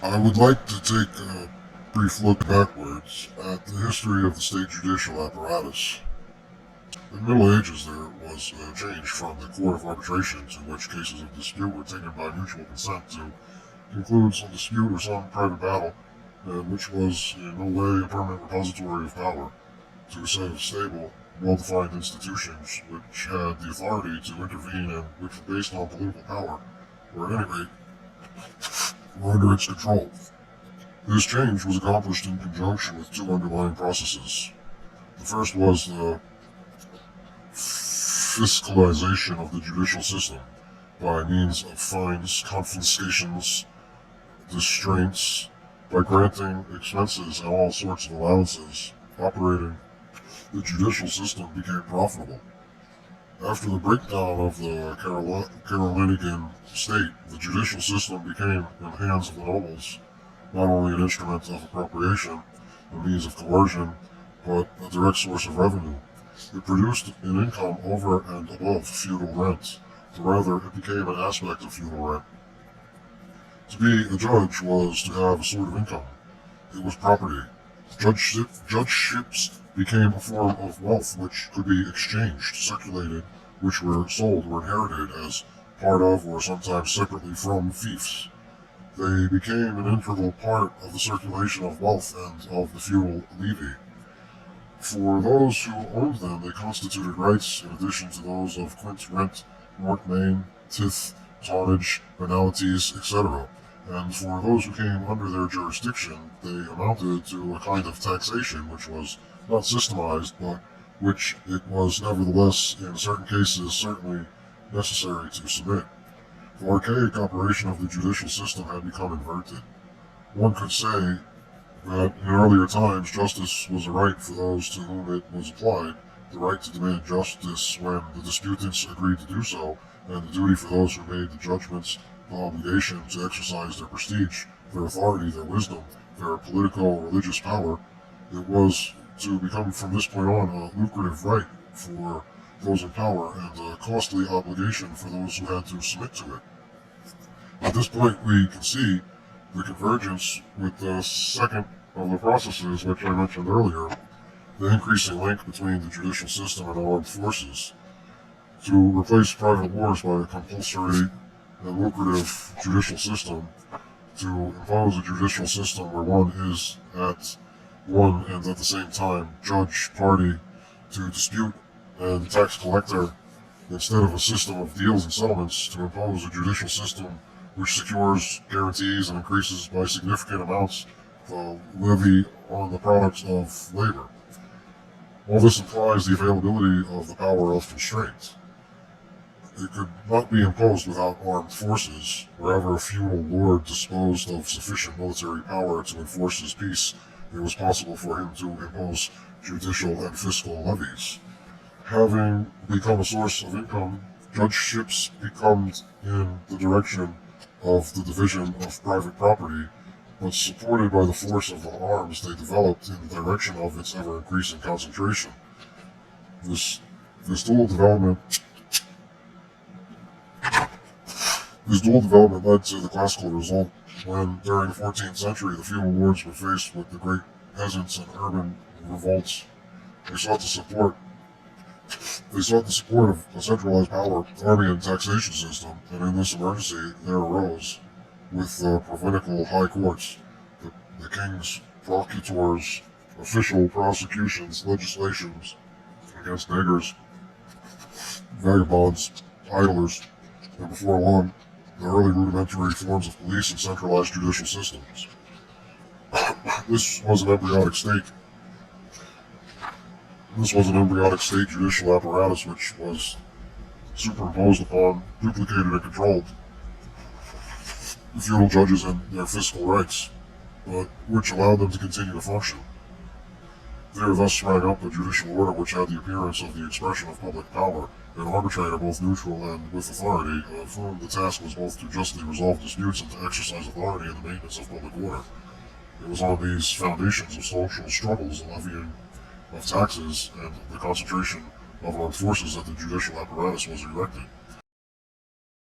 I would like to take a brief look backwards at the history of the state judicial apparatus. In the Middle Ages, there was a change from the court of arbitration, to which cases of dispute were taken by mutual consent, to conclude some dispute or some private battle, and which was in no way a permanent repository of power, to a set of stable, well-defined institutions which had the authority to intervene and which were based on political power, or at any rate, were under its control. This change was accomplished in conjunction with two underlying processes. The first was the fiscalization of the judicial system by means of fines, confiscations, distraints, by granting expenses and all sorts of allowances. Operating the judicial system became profitable. After the breakdown of the Carolingian state, the judicial system became, in the hands of the nobles, not only an instrument of appropriation, a means of coercion, but a direct source of revenue. It produced an income over and above feudal rent, or rather, it became an aspect of feudal rent. To be a judge was to have a sort of income. It was property. Judgeships became a form of wealth which could be exchanged, circulated, which were sold or inherited as part of or sometimes separately from fiefs. They became an integral part of the circulation of wealth and of the feudal levy. For those who owned them, they constituted rights in addition to those of quint, rent, mortmain, tithe, tonnage, venalities, etc. And for those who came under their jurisdiction, they amounted to a kind of taxation which was not systemized, but which it was nevertheless, in certain cases, certainly necessary to submit. The archaic operation of the judicial system had become inverted. One could say that in earlier times justice was a right for those to whom it was applied, the right to demand justice when the disputants agreed to do so, and the duty for those who made the judgments, the obligation to exercise their prestige, their authority, their wisdom, their political or religious power. It was to become from this point on a lucrative right for those in power and a costly obligation for those who had to submit to it. At this point we can see the convergence with the second of the processes which I mentioned earlier, the increasing link between the judicial system and armed forces, to replace private wars by a compulsory and lucrative judicial system, to impose a judicial system where one is at one and at the same time judge, party, to dispute, and tax collector, instead of a system of deals and settlements, to impose a judicial system which secures, guarantees, and increases by significant amounts the levy on the products of labor. All this implies the availability of the power of constraint. It could not be imposed without armed forces. Wherever a feudal lord disposed of sufficient military power to enforce his peace, it was possible for him to impose judicial and fiscal levies. Having become a source of income, judgeships become in the direction of the division of private property, but supported by the force of the arms, they developed in the direction of its ever-increasing concentration. This dual development led to the classical result when, during the 14th century, the feudal lords were faced with the great peasants and urban revolts. They sought the support of a centralized power, army, and taxation system, and in this emergency there arose, with the provincial high courts, the king's procutors, official prosecutions, legislations against beggars, vagabonds, idlers, and before long, the early rudimentary forms of police and centralized judicial systems. This was an embryonic state judicial apparatus which was superimposed upon, duplicated, and controlled the feudal judges and their fiscal rights, but which allowed them to continue to function. There thus sprang up a judicial order which had the appearance of the expression of public power, an arbitrator both neutral and with authority, of whom the task was both to justly resolve disputes and to exercise authority in the maintenance of public order. It was on these foundations of social struggles, the levying of taxes, and the concentration of armed forces that the judicial apparatus was erected.